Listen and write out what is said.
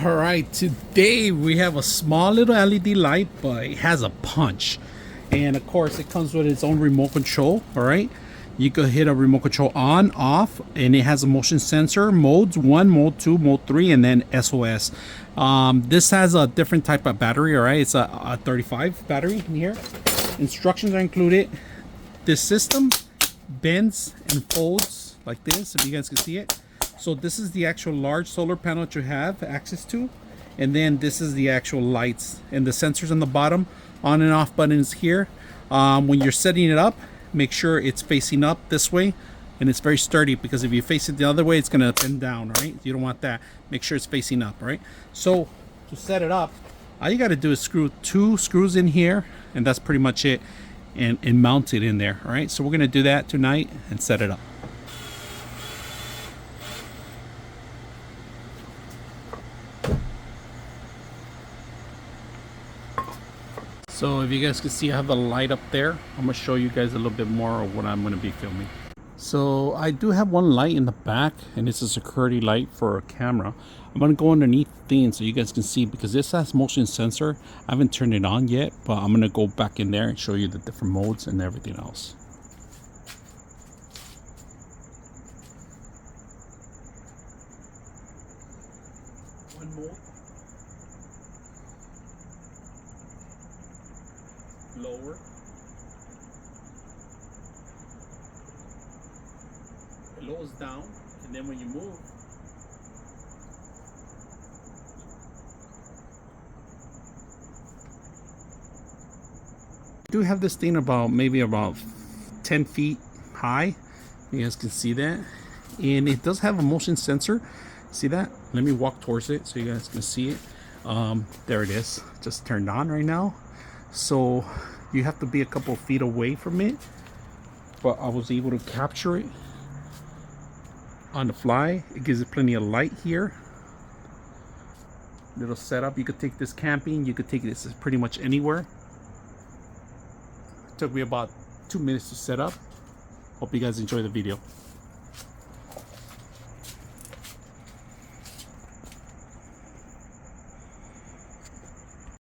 All right, today we have a small little LED light, but it has a punch. And of course, it comes with its own remote control. All right, you could hit a remote control on, off, and it has a motion sensor, modes 1, mode 2, mode 3, and then SOS. This has a different type of battery. All right, it's a 35 battery in here. Instructions are included. This system bends and folds like this, if you guys can see it. So this is the actual large solar panel that you have access to, and then this is the actual lights and the sensors on the bottom, on and off buttons here. When you're setting it up, make sure it's facing up this way, and it's very sturdy, because if you face it the other way, it's gonna bend down, right? You don't want that. Make sure it's facing up, right? So to set it up, all you got to do is screw 2 screws in here, and that's pretty much it, and mount it in there. All right, so we're gonna do that tonight and set it up. So if you guys can see, I have the light up there. I'm gonna show you guys a little bit more of what I'm gonna be filming. So I do have one light in the back, and it's a security light for a camera. I'm gonna go underneath the thing so you guys can see, because this has motion sensor. I haven't turned it on yet, but I'm gonna go back in there and show you the different modes and everything else. One mode. Lower. It lowers down, and then when you move, I do have this thing maybe about 10 feet high. You guys can see that, and it does have a motion sensor. See that? Let me walk towards it so you guys can see it. There it is, just turned on right now. So you have to be a couple feet away from it, but I was able to capture it on the fly. It gives it plenty of light here. Little setup. You could take this camping, you could take this pretty much anywhere. It took me about 2 minutes to set up. Hope you guys enjoy the video.